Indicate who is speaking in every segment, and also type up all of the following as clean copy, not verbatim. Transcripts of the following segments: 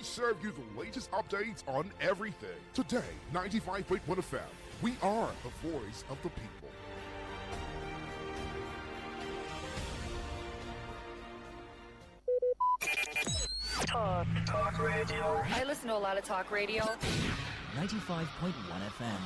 Speaker 1: serve you the latest updates on everything. Today, 95.1 FM. We are the voice of the people.
Speaker 2: Talk radio.
Speaker 3: I listen to a lot of talk radio.
Speaker 4: 95.1 FM.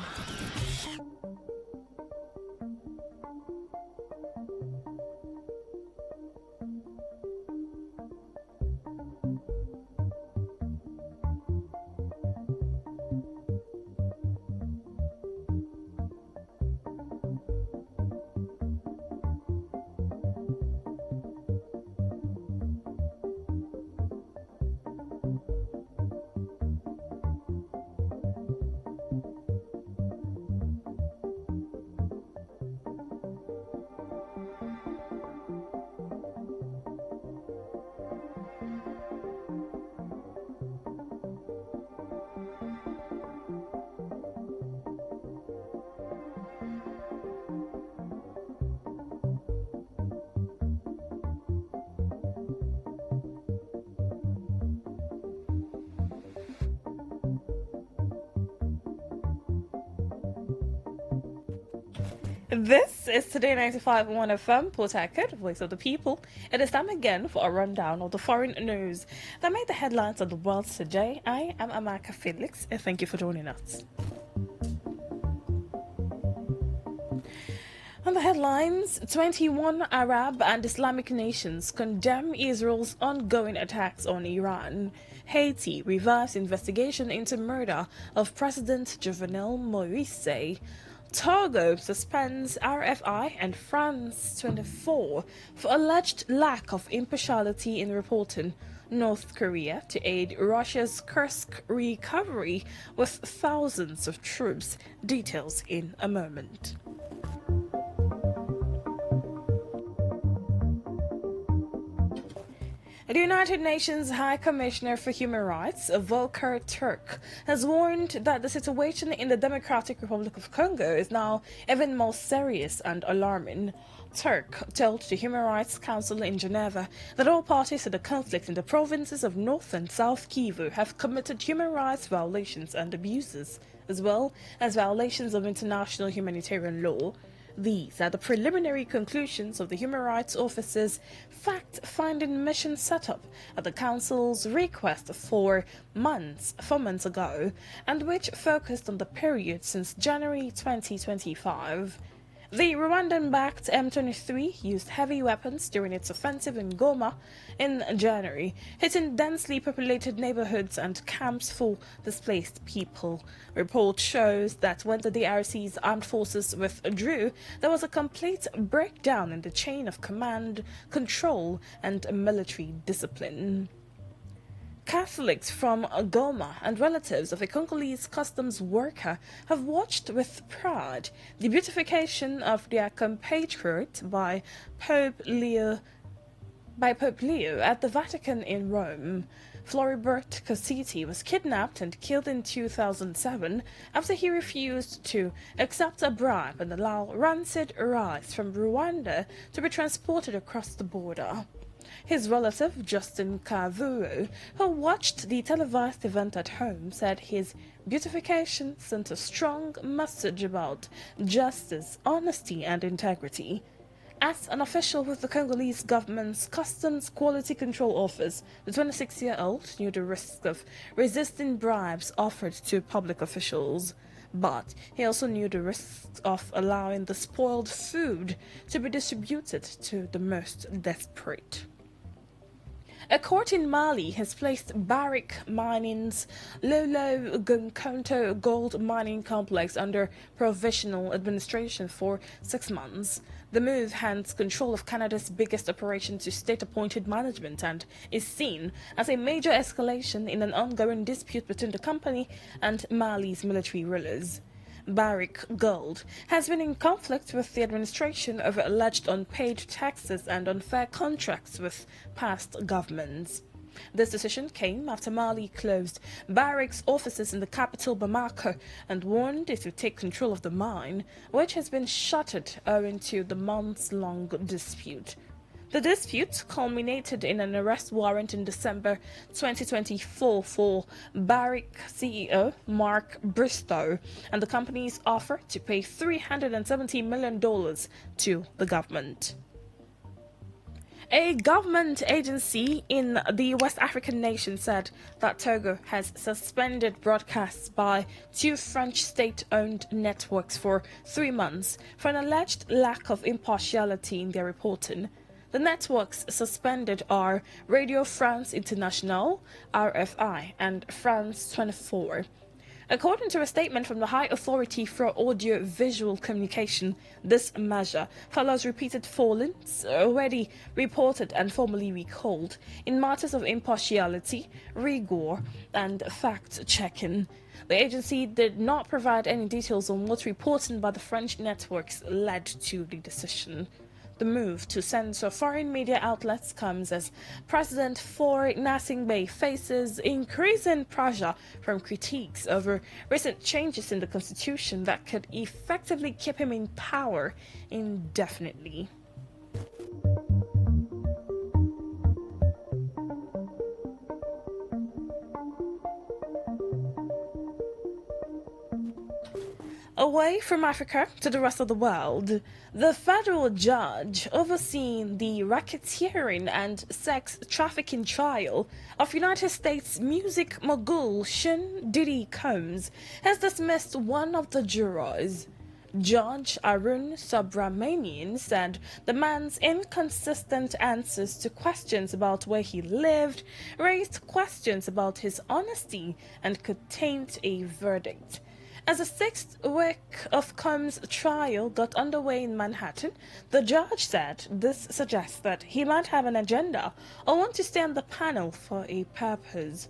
Speaker 5: This is Today 95.1 FM, Port Harcourt, Voice of the People. It is time again for a rundown of the foreign news that made the headlines of the world today. I am Amaka Felix, and thank you for joining us. On the headlines, 21 Arab and Islamic nations condemn Israel's ongoing attacks on Iran. Haiti revives investigation into murder of President Jovenel Moise. Togo suspends RFI and France 24 for alleged lack of impartiality in reporting. North Korea to aid Russia's Kursk recovery with thousands of troops. Details in a moment. The United Nations High Commissioner for Human Rights, Volker Turk, has warned that the situation in the Democratic Republic of Congo is now even more serious and alarming. Turk told the Human Rights Council in Geneva that all parties to the conflict in the provinces of North and South Kivu have committed human rights violations and abuses, as well as violations of international humanitarian law. These are the preliminary conclusions of the Human Rights Office's fact-finding mission setup at the Council's request 4 months ago, and which focused on the period since January 2025. The Rwandan-backed M23 used heavy weapons during its offensive in Goma in January, hitting densely populated neighborhoods and camps for displaced people. Report shows that when the DRC's armed forces withdrew, there was a complete breakdown in the chain of command, control, and military discipline. Catholics from Goma and relatives of a Congolese customs worker have watched with pride the beatification of their compatriot by Pope Leo at the Vatican in Rome. Floribert Cossiti was kidnapped and killed in 2007 after he refused to accept a bribe and allow rancid rice from Rwanda to be transported across the border. His relative, Justin Kavuru, who watched the televised event at home, said his beatification sent a strong message about justice, honesty, and integrity. As an official with the Congolese government's Customs Quality Control Office, the 26-year-old knew the risks of resisting bribes offered to public officials. But he also knew the risks of allowing the spoiled food to be distributed to the most desperate. A court in Mali has placed Barrick Mining's Lolo Gunkonto gold mining complex under provisional administration for 6 months. The move hands control of Canada's biggest operation to state-appointed management and is seen as a major escalation in an ongoing dispute between the company and Mali's military rulers. Barrick Gold has been in conflict with the administration over alleged unpaid taxes and unfair contracts with past governments. This decision came after Mali closed Barrick's offices in the capital Bamako and warned it would take control of the mine, which has been shuttered owing to the months-long dispute. The dispute culminated in an arrest warrant in December 2024 for Barrick CEO Mark Bristow and the company's offer to pay $370 million to the government. A government agency in the West African nation said that Togo has suspended broadcasts by two French state-owned networks for 3 months for an alleged lack of impartiality in their reporting. The networks suspended are Radio France Internationale, RFI, and France 24. According to a statement from the High Authority for Audio-Visual Communication, this measure follows repeated fallings already reported and formally recalled in matters of impartiality, rigor, and fact-checking. The agency did not provide any details on what reporting by the French networks led to the decision. The move to censor foreign media outlets comes as President Faure Gnassingbé faces increasing pressure from critiques over recent changes in the constitution that could effectively keep him in power indefinitely. Away from Africa to the rest of the world, the federal judge overseeing the racketeering and sex trafficking trial of United States music mogul Sean Diddy Combs has dismissed one of the jurors. Judge Arun Subramanian said the man's inconsistent answers to questions about where he lived raised questions about his honesty and could taint a verdict. As the sixth week of Combs' trial got underway in Manhattan, the judge said this suggests that he might have an agenda or want to stay on the panel for a purpose.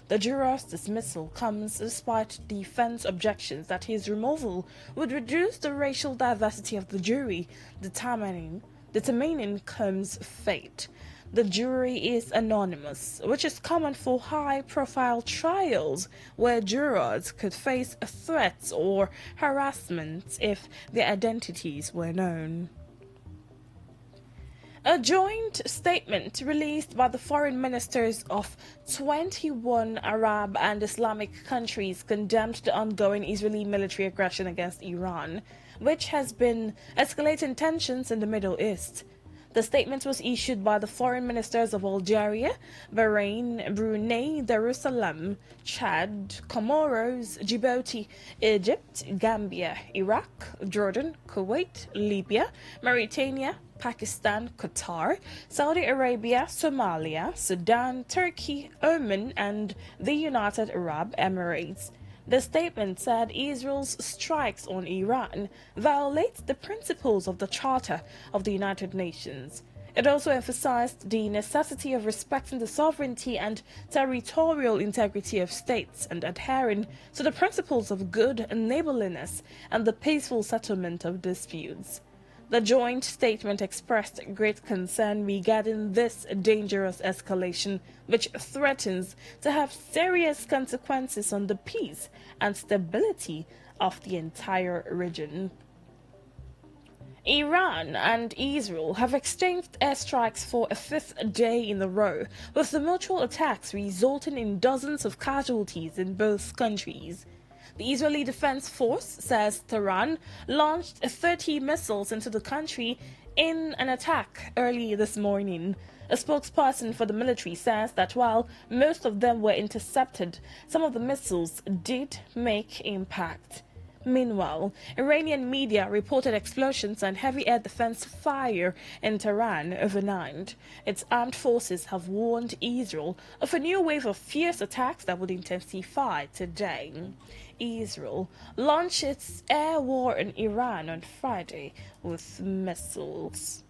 Speaker 5: The juror's dismissal comes despite defense objections that his removal would reduce the racial diversity of the jury, determining Combs' fate. The jury is anonymous, which is common for high-profile trials where jurors could face threats or harassment if their identities were known. A joint statement released by the foreign ministers of 21 Arab and Islamic countries condemned the ongoing Israeli military aggression against Iran, which has been escalating tensions in the Middle East. The statement was issued by the foreign ministers of Algeria, Bahrain, Brunei, Darussalam, Chad, Comoros, Djibouti, Egypt, Gambia, Iraq, Jordan, Kuwait, Libya, Mauritania, Pakistan, Qatar, Saudi Arabia, Somalia, Sudan, Turkey, Oman, and the United Arab Emirates. The statement said Israel's strikes on Iran violate the principles of the Charter of the United Nations. It also emphasized the necessity of respecting the sovereignty and territorial integrity of states and adhering to the principles of good neighborliness and the peaceful settlement of disputes. The joint statement expressed great concern regarding this dangerous escalation, which threatens to have serious consequences on the peace and stability of the entire region. Iran and Israel have exchanged airstrikes for a fifth day in a row, with the mutual attacks resulting in dozens of casualties in both countries. The Israeli Defense Force says Tehran launched 30 missiles into the country in an attack early this morning. A spokesperson for the military says that while most of them were intercepted, some of the missiles did make impact. Meanwhile, Iranian media reported explosions and heavy air defense fire in Tehran overnight. Its armed forces have warned Israel of a new wave of fierce attacks that would intensify today. Israel launched its air war in Iran on Friday with missiles.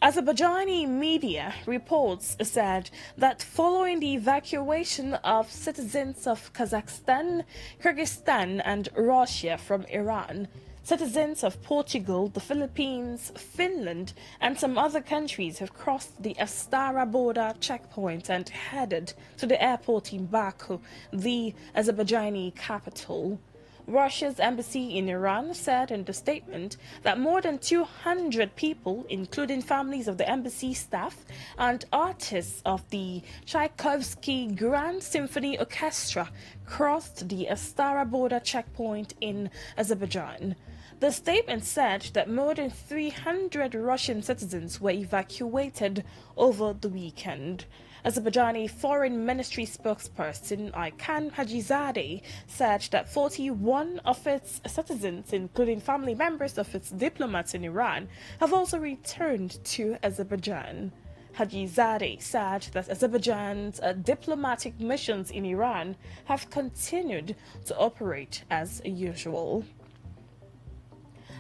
Speaker 5: Azerbaijani media reports said that following the evacuation of citizens of Kazakhstan, Kyrgyzstan and Russia from Iran, citizens of Portugal, the Philippines, Finland and some other countries have crossed the Astara border checkpoint and headed to the airport in Baku, the Azerbaijani capital. Russia's embassy in Iran said in the statement that more than 200 people, including families of the embassy staff and artists of the Tchaikovsky Grand Symphony Orchestra, crossed the Astara border checkpoint in Azerbaijan. The statement said that more than 300 Russian citizens were evacuated over the weekend. Azerbaijani Foreign Ministry spokesperson Aykan Hajizadeh said that 41 of its citizens, including family members of its diplomats in Iran, have also returned to Azerbaijan. Hajizadeh said that Azerbaijan's diplomatic missions in Iran have continued to operate as usual.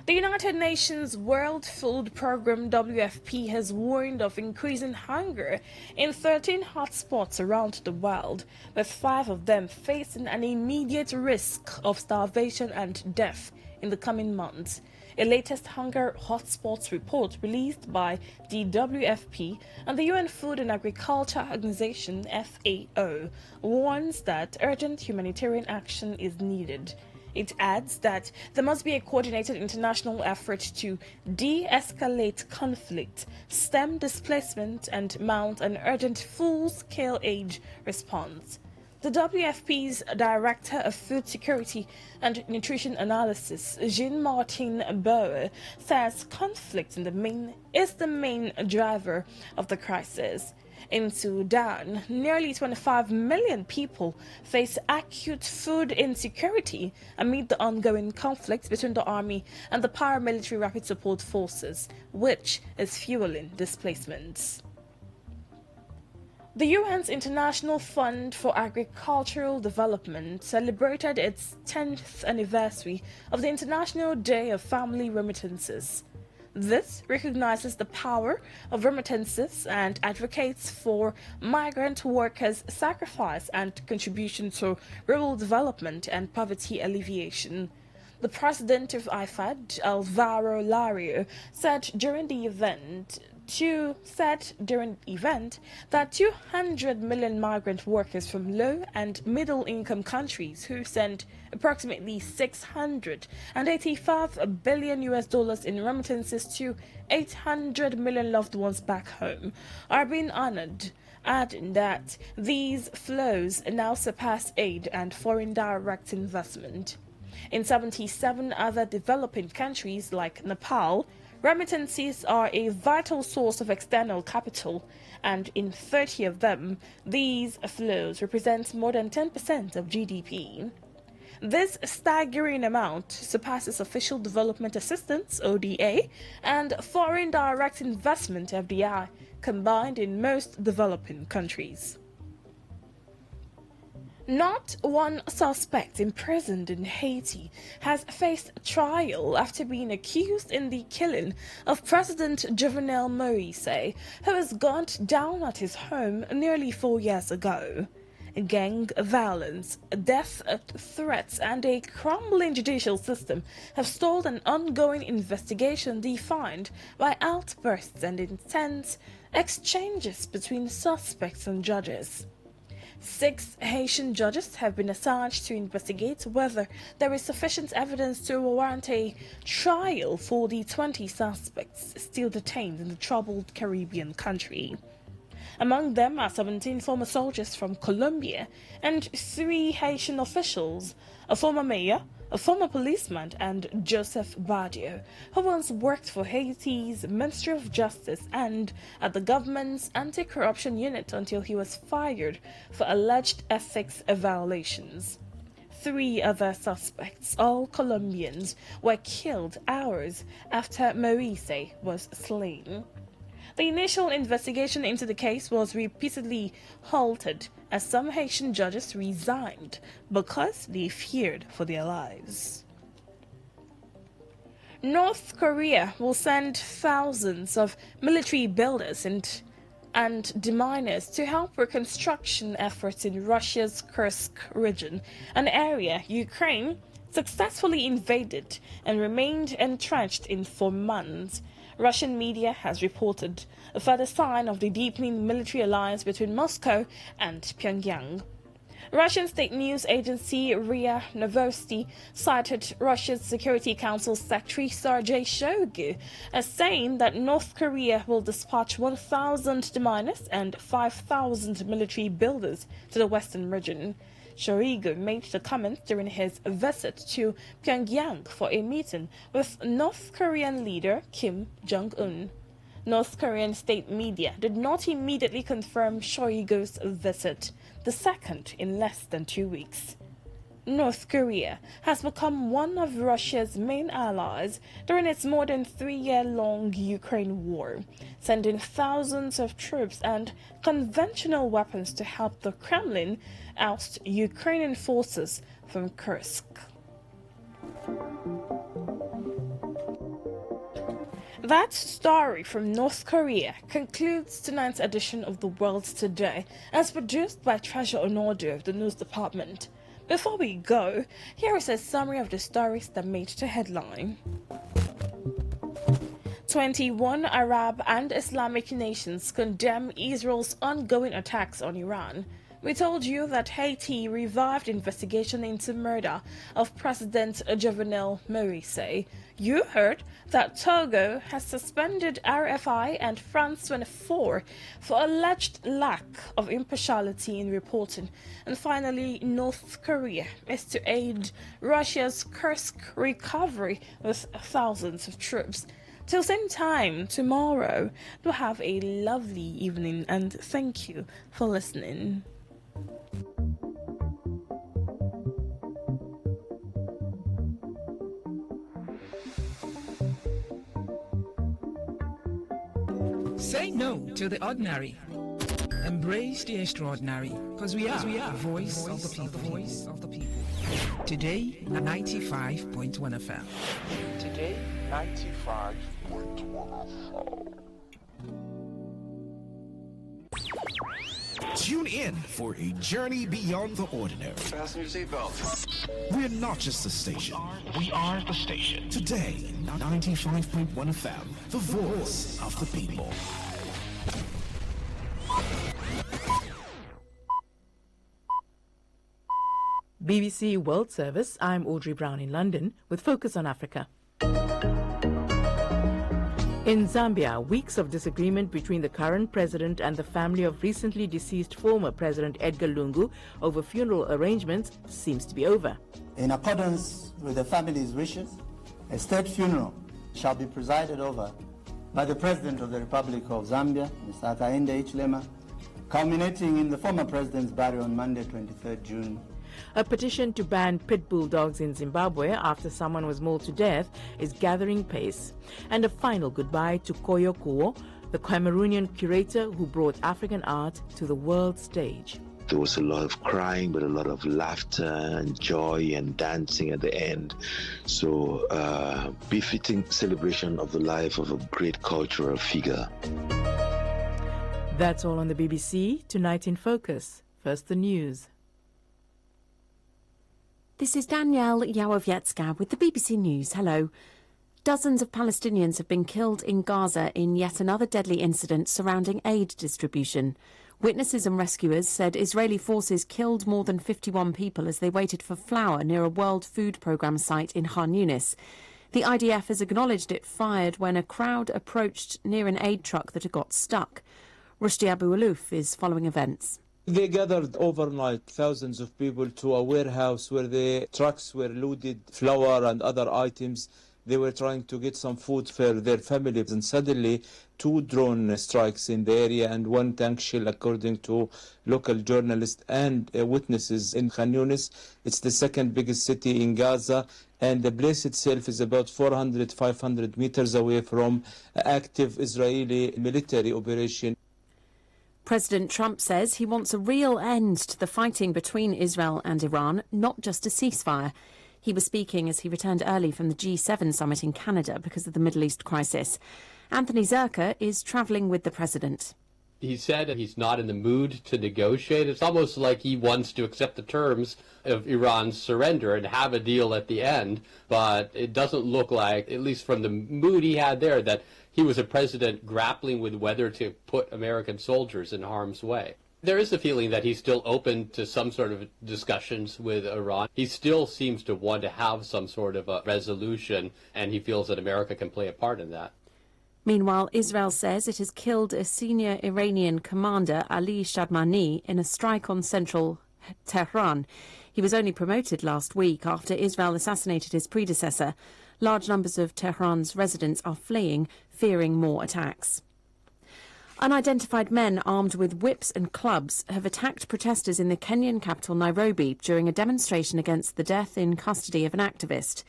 Speaker 5: The United Nations World Food Programme WFP has warned of increasing hunger in 13 hotspots around the world, with 5 of them facing an immediate risk of starvation and death in the coming months. A latest hunger hotspots report released by the WFP and the UN Food and Agriculture Organization FAO warns that urgent humanitarian action is needed. It adds that there must be a coordinated international effort to de-escalate conflict, stem displacement, and mount an urgent full-scale aid response. The WFP's Director of Food Security and Nutrition Analysis, Jean-Martin Bauer, says conflict is the main driver of the crisis. In Sudan, nearly 25 million people face acute food insecurity amid the ongoing conflict between the army and the paramilitary rapid support forces, which is fueling displacements. The UN's International Fund for Agricultural Development celebrated its 10th anniversary of the International Day of Family Remittances. This recognizes the power of remittances and advocates for migrant workers' sacrifice and contribution to rural development and poverty alleviation. The president of IFAD, Alvaro Lario, said during the event that 200 million migrant workers from low and middle income countries who sent approximately $685 billion in remittances to 800 million loved ones back home are being honored, adding that these flows now surpass aid and foreign direct investment. In 77 other developing countries like Nepal, remittances are a vital source of external capital, and in 30 of them, these flows represent more than 10% of GDP. This staggering amount surpasses official development assistance, ODA, and foreign direct investment, FDI, combined in most developing countries. Not one suspect imprisoned in Haiti has faced trial after being accused in the killing of President Jovenel Moise, who was gunned down at his home nearly 4 years ago. Gang violence, death threats, and a crumbling judicial system have stalled an ongoing investigation defined by outbursts and intense exchanges between suspects and judges. 6 Haitian judges have been assigned to investigate whether there is sufficient evidence to warrant a trial for the 20 suspects still detained in the troubled Caribbean country. Among them are 17 former soldiers from Colombia and 3 Haitian officials, a former mayor, a former policeman, and Joseph Badio, who once worked for Haiti's Ministry of Justice and at the government's anti-corruption unit until he was fired for alleged ethics violations. 3 other suspects, all Colombians, were killed hours after Moise was slain. The initial investigation into the case was repeatedly halted as some Haitian judges resigned because they feared for their lives. North Korea will send thousands of military builders and deminers to help reconstruction efforts in Russia's Kursk region, an area Ukraine successfully invaded and remained entrenched in for months. Russian media has reported a further sign of the deepening military alliance between Moscow and Pyongyang. Russian state news agency RIA Novosti cited Russia's Security Council Secretary Sergei Shoigu as saying that North Korea will dispatch 1,000 deminers and 5,000 military builders to the western region. Shoigu made the comment during his visit to Pyongyang for a meeting with North Korean leader Kim Jong-un. North Korean state media did not immediately confirm Shoigu's visit, the second in less than 2 weeks. North Korea has become one of Russia's main allies during its more than 3-year-long Ukraine war, sending thousands of troops and conventional weapons to help the Kremlin oust Ukrainian forces from Kursk. That story from North Korea concludes tonight's edition of The World Today, as produced by Treasure Onodo of the news department. Before we go, here is a summary of the stories that made the headline. 21 Arab and Islamic nations condemn Israel's ongoing attacks on Iran. We told you that Haiti revived investigation into murder of President Jovenel Moise. You heard that Togo has suspended RFI and France 24 for alleged lack of impartiality in reporting. And finally, North Korea is to aid Russia's Kursk recovery with thousands of troops. Till same time tomorrow, do have a lovely evening and thank you for listening.
Speaker 2: Say no to the ordinary. Embrace the extraordinary, because we are voice of the people. Today, 95.1 FM.
Speaker 3: Today, 95.1 FM.
Speaker 6: Tune in for a journey beyond the ordinary.
Speaker 3: Fasten your seatbelt.
Speaker 6: We're not just a station.
Speaker 3: We are the station.
Speaker 6: Today, 95.1 FM, the voice of the people.
Speaker 7: BBC World Service, I'm Audrey Brown in London with Focus on Africa. In Zambia, weeks of disagreement between the current president and the family of recently deceased former President Edgar Lungu over funeral arrangements seems to be over.
Speaker 8: In accordance with the family's wishes, a state funeral shall be presided over by the President of the Republic of Zambia, Mr. Hakainde Hichilema, culminating in the former president's burial on Monday, 23rd June.
Speaker 7: A petition to ban pit bull dogs in Zimbabwe after someone was mauled to death is gathering pace. And a final goodbye to Koyo Kuo, the Cameroonian curator who brought African art to the world stage.
Speaker 9: There was a lot of crying, but a lot of laughter and joy and dancing at the end. So, befitting celebration of the life of a great cultural figure.
Speaker 7: That's all on the BBC. Tonight in Focus. First the news.
Speaker 10: This is Danielle Yawowiecka with the BBC News. Hello. Dozens of Palestinians have been killed in Gaza in yet another deadly incident surrounding aid distribution. Witnesses and rescuers said Israeli forces killed more than 51 people as they waited for flour near a World Food Programme site in Khan Yunis. The IDF has acknowledged it fired when a crowd approached near an aid truck that had got stuck. Rushdie Abu Alouf is following events.
Speaker 11: They gathered overnight thousands of people to a warehouse where the trucks were loaded flour and other items. They were trying to get some food for their families, and suddenly 2 drone strikes in the area and 1 tank shell, according to local journalists and witnesses in Khan Yunis. It's the second biggest city in Gaza, and the place itself is about 400-500 meters away from active Israeli military operation.
Speaker 10: President Trump says he wants a real end to the fighting between Israel and Iran, not just a ceasefire. He was speaking as he returned early from the G7 summit in Canada because of the Middle East crisis. Anthony Zerka is travelling with the president.
Speaker 12: He said he's not in the mood to negotiate. It's almost like he wants to accept the terms of Iran's surrender and have a deal at the end. But it doesn't look like, at least from the mood he had there, that he was a president grappling with whether to put American soldiers in harm's way. There is a feeling that he's still open to some sort of discussions with Iran. He still seems to want to have some sort of a resolution, and he feels that America can play a part in that.
Speaker 10: Meanwhile, Israel says it has killed a senior Iranian commander, Ali Shadmani, in a strike on central Tehran. He was only promoted last week after Israel assassinated his predecessor. Large numbers of Tehran's residents are fleeing, fearing more attacks. Unidentified men armed with whips and clubs have attacked protesters in the Kenyan capital Nairobi during a demonstration against the death in custody of an activist.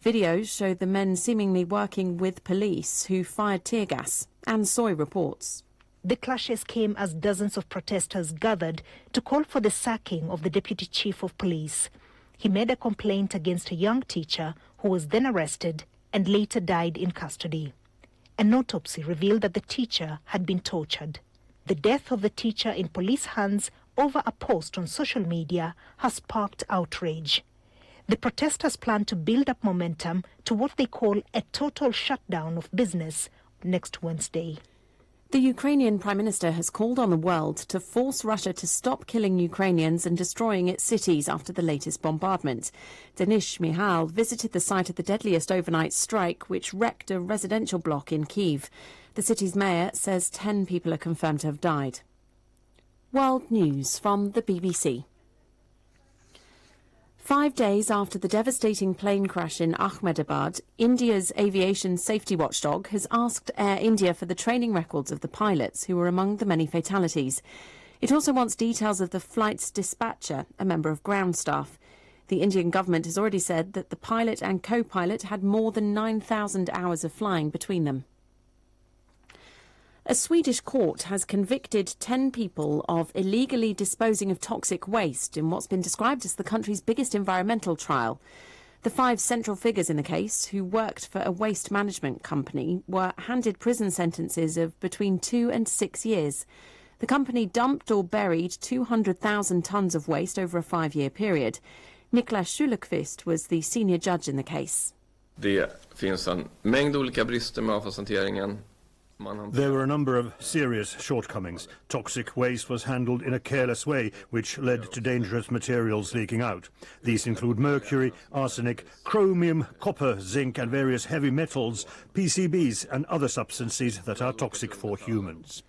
Speaker 10: Videos show the men seemingly working with police who fired tear gas. Anne Soy reports.
Speaker 13: The clashes came as dozens of protesters gathered to call for the sacking of the deputy chief of police. He made a complaint against a young teacher who was then arrested and later died in custody. An autopsy revealed that the teacher had been tortured. The death of the teacher in police hands over a post on social media has sparked outrage. The protesters plan to build up momentum to what they call a total shutdown of business next Wednesday.
Speaker 10: The Ukrainian Prime Minister has called on the world to force Russia to stop killing Ukrainians and destroying its cities after the latest bombardment. Denis Mihal visited the site of the deadliest overnight strike, which wrecked a residential block in Kyiv. The city's mayor says 10 people are confirmed to have died. World News from the BBC. 5 days after the devastating plane crash in Ahmedabad, India's aviation safety watchdog has asked Air India for the training records of the pilots who were among the many fatalities. It also wants details of the flight's dispatcher, a member of ground staff. The Indian government has already said that the pilot and co-pilot had more than 9,000 hours of flying between them. A Swedish court has convicted 10 people of illegally disposing of toxic waste in what's been described as the country's biggest environmental trial. The 5 central figures in the case, who worked for a waste management company, were handed prison sentences of between 2 and 6 years. The company dumped or buried 200,000 tonnes of waste over a 5-year period. Niklas Schulekvist was the senior judge in the case.
Speaker 14: Det finns en mängd olika brister med avfallshanteringen.
Speaker 15: There were a number of serious shortcomings. Toxic waste was handled in a careless way, which led to dangerous materials leaking out. These include mercury, arsenic, chromium, copper, zinc and various heavy metals, PCBs and other substances that are toxic for humans.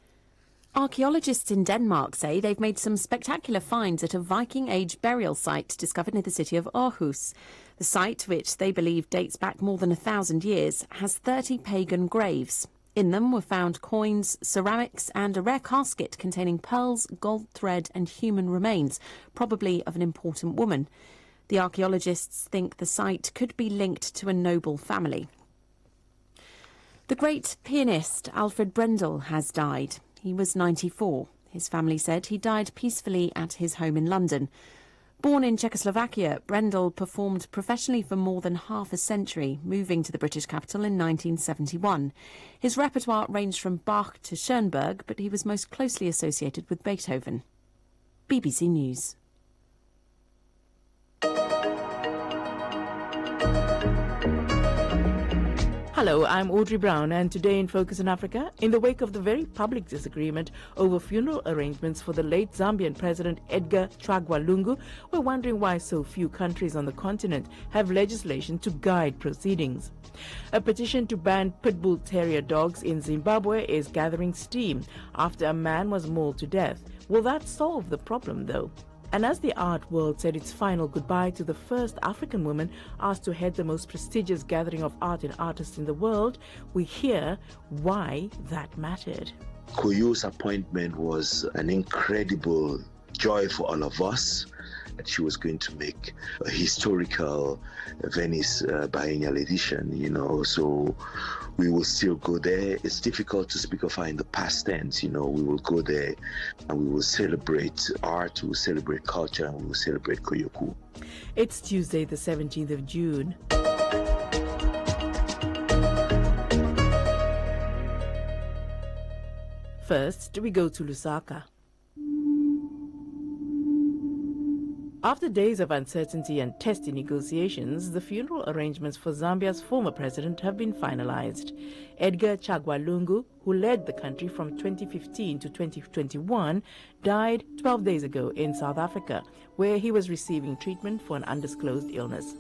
Speaker 10: Archaeologists in Denmark say they've made some spectacular finds at a Viking-age burial site discovered near the city of Aarhus. The site, which they believe dates back more than 1,000 years, has 30 pagan graves. In them were found coins, ceramics and a rare casket containing pearls, gold thread and human remains, probably of an important woman. The archaeologists think the site could be linked to a noble family. The great pianist Alfred Brendel has died. He was 94. His family said he died peacefully at his home in London. Born in Czechoslovakia, Brendel performed professionally for more than half a century, moving to the British capital in 1971. His repertoire ranged from Bach to Schoenberg, but he was most closely associated with Beethoven. BBC News.
Speaker 7: Hello, I'm Audrey Brown, and today in Focus on Africa, in the wake of the very public disagreement over funeral arrangements for the late Zambian President Edgar Chagwa Lungu, we're wondering why so few countries on the continent have legislation to guide proceedings. A petition to ban pit bull terrier dogs in Zimbabwe is gathering steam after a man was mauled to death. Will that solve the problem, though? And as the art world said its final goodbye to the first African woman asked to head the most prestigious gathering of art and artists in the world, we hear why that mattered.
Speaker 9: Koyo's appointment was an incredible joy for all of us. That she was going to make a historical Venice biennial edition, so we will still go there. It's difficult to speak of her in the past tense, we will go there and we will celebrate art, we will celebrate culture, and we will celebrate Koyoku.
Speaker 7: It's Tuesday, the 17th of June. First, we go to Lusaka. After days of uncertainty and testy negotiations, the funeral arrangements for Zambia's former president have been finalized. Edgar Chagwa Lungu, who led the country from 2015 to 2021, died 12 days ago in South Africa, where he was receiving treatment for an undisclosed illness.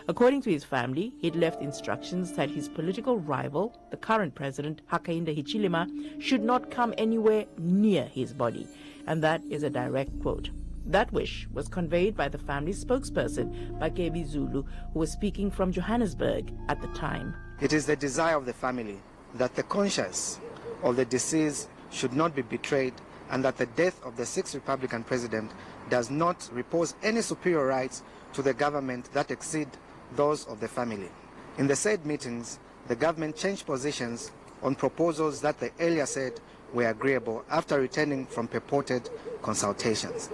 Speaker 7: According to his family, he'd left instructions that his political rival, the current president, Hakainde Hichilema, should not come anywhere near his body. And that is a direct quote. That wish was conveyed by the family's spokesperson, Bakebi Zulu, who was speaking from Johannesburg at the time.
Speaker 16: It is the desire of the family that the conscience of the deceased should not be betrayed, and that the death of the sixth Republican president does not repose any superior rights to the government that exceed those of the family. In the said meetings, the government changed positions on proposals that they earlier said were agreeable after returning from purported consultations.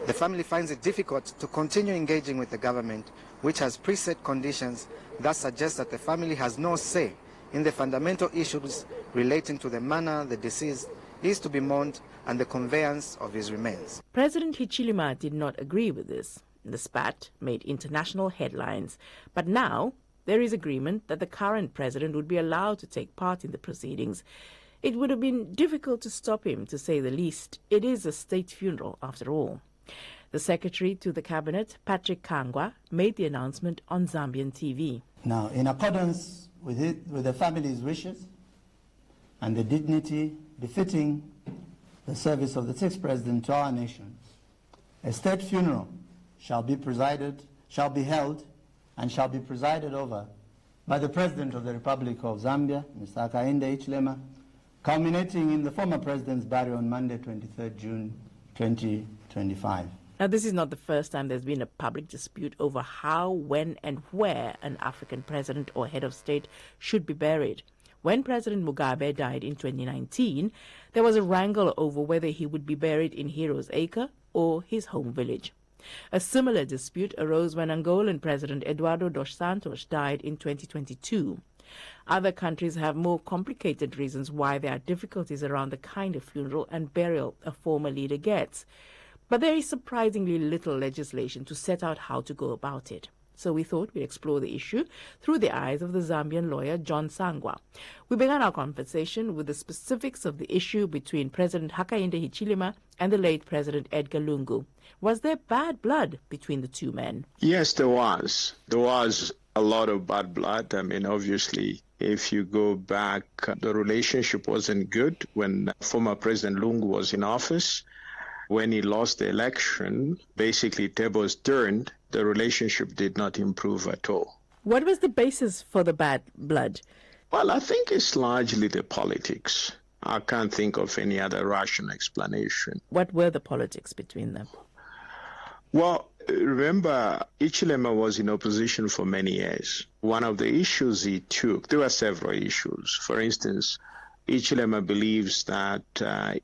Speaker 16: The family finds it difficult to continue engaging with the government, which has preset conditions that suggest that the family has no say in the fundamental issues relating to the manner the deceased is to be mourned and the conveyance of his remains.
Speaker 7: President Hichilema did not agree with this. The spat made international headlines. But now there is agreement that the current president would be allowed to take part in the proceedings. It would have been difficult to stop him, to say the least. It is a state funeral, after all. The secretary to the cabinet, Patrick Kangwa, made the announcement on Zambian TV.
Speaker 8: Now, in accordance with the family's wishes and the dignity befitting the service of the sixth president to our nation, a state funeral shall be held and shall be presided over by the President of the Republic of Zambia, Mr. Hakainde Hichilema, culminating in the former president's burial on Monday, 23rd June 2025.
Speaker 7: Now, this is not the first time there's been a public dispute over how, when, and where an African president or head of state should be buried. When President Mugabe died in 2019, there was a wrangle over whether he would be buried in Heroes Acre or his home village. A similar dispute arose when Angolan President Eduardo dos Santos died in 2022. Other countries have more complicated reasons why there are difficulties around the kind of funeral and burial a former leader gets. But there is surprisingly little legislation to set out how to go about it. So we thought we'd explore the issue through the eyes of the Zambian lawyer John Sangwa. We began our conversation with the specifics of the issue between President Hakainde Hichilema and the late President Edgar Lungu. Was there bad blood between the two men?
Speaker 17: Yes, there was. There was a lot of bad blood. I mean, obviously, if you go back, the relationship wasn't good when former President Lungu was in office. When he lost the election, basically tables turned. The relationship did not improve at all.
Speaker 7: What was the basis for the bad blood?
Speaker 17: Well, I think it's largely the politics. I can't think of any other rational explanation.
Speaker 7: What were the politics between them?
Speaker 17: Well, remember, Hichilema was in opposition for many years. One of the issues he took, there were several issues. For instance, Hichilema believes that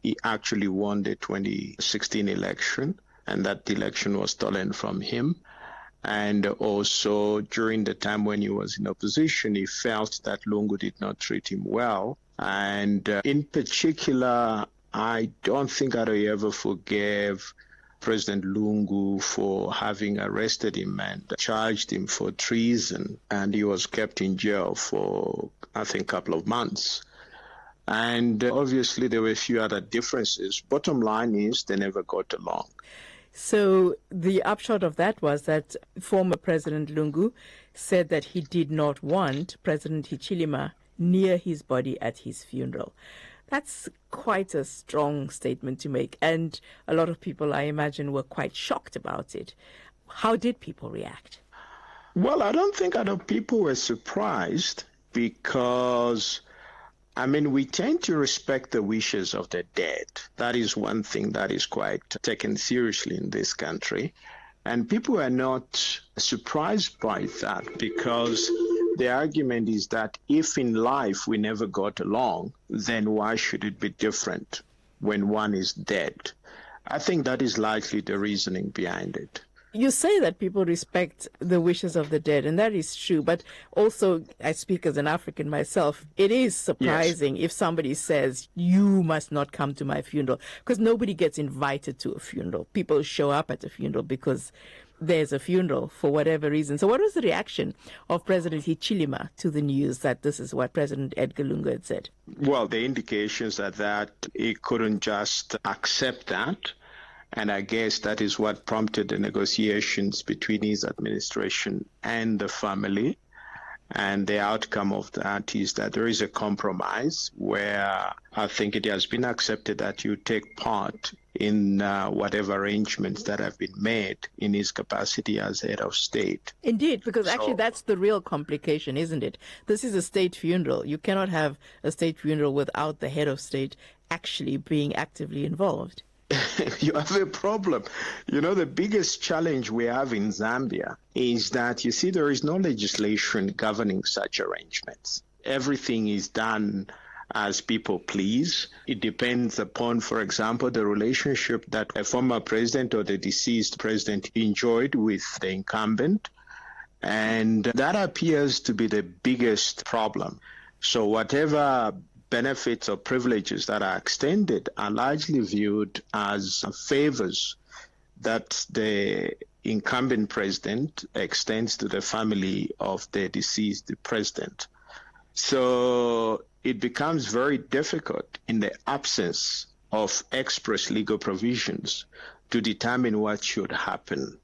Speaker 17: he actually won the 2016 election and that the election was stolen from him. And also during the time when he was in opposition, he felt that Lungu did not treat him well. And in particular, I don't think I'd ever forgive President Lungu for having arrested him and charged him for treason. And he was kept in jail for, I think, a couple of months. And obviously there were a few other differences. Bottom line is they never got along.
Speaker 7: So the upshot of that was that former President Lungu said that he did not want President Hichilema near his body at his funeral. That's quite a strong statement to make, and a lot of people, I imagine, were quite shocked about it. How did people react?
Speaker 17: Well, I don't think other people were surprised because, I mean, we tend to respect the wishes of the dead. That is one thing that is quite taken seriously in this country. And people are not surprised by that because the argument is that if in life we never got along, then why should it be different when one is dead? I think that is likely the reasoning behind it.
Speaker 7: You say that people respect the wishes of the dead, and that is true. But also, I speak as an African myself, it is surprising if somebody says, you must not come to my funeral, because nobody gets invited to a funeral. People show up at a funeral because there's a funeral for whatever reason. So what was the reaction of President Hichilema to the news that this is what President Edgar Lungu had said?
Speaker 17: Well, the indications are that he couldn't just accept that. And I guess that is what prompted the negotiations between his administration and the family. And the outcome of that is that there is a compromise where I think it has been accepted that you take part in whatever arrangements that have been made in his capacity as head of state.
Speaker 7: Indeed, because actually that's the real complication, isn't it? This is a state funeral. You cannot have a state funeral without the head of state actually being actively involved.
Speaker 17: You have a problem. You know, the biggest challenge we have in Zambia is that, you see, there is no legislation governing such arrangements. Everything is done as people please. It depends upon, for example, the relationship that a former president or the deceased president enjoyed with the incumbent. And that appears to be the biggest problem. So whatever benefits or privileges that are extended are largely viewed as favors that the incumbent president extends to the family of the deceased president. So it becomes very difficult in the absence of express legal provisions to determine what should happen.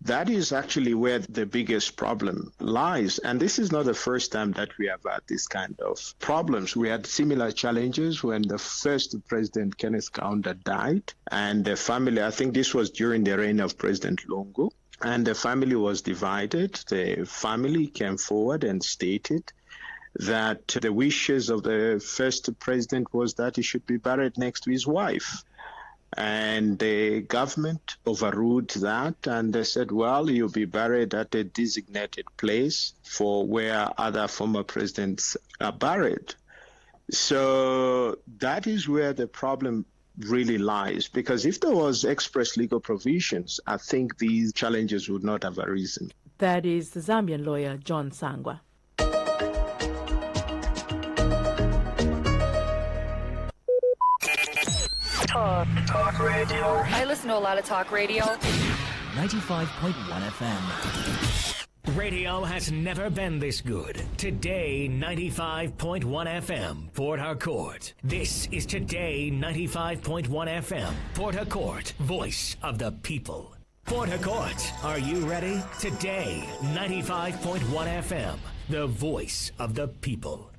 Speaker 17: That is actually where the biggest problem lies. And this is not the first time that we have had this kind of problems. We had similar challenges when the first president, Kenneth Kaunda, died. And the family, I think this was during the reign of President Lungu, and the family was divided. The family came forward and stated that the wishes of the first president was that he should be buried next to his wife. And the government overruled that, and they said, well, you'll be buried at a designated place for where other former presidents are buried. So that is where the problem really lies, because if there was express legal provisions, I think these challenges would not have arisen.
Speaker 7: That is the Zambian lawyer, John Sangwa.
Speaker 18: Talk radio. I listen to a lot of talk radio.
Speaker 4: 95.1 FM.
Speaker 6: Radio has never been this good. Today, 95.1 FM, Port Harcourt. This is Today 95.1 FM, Port Harcourt, voice of the people. Port Harcourt, are you ready? Today, 95.1 FM, the voice of the people.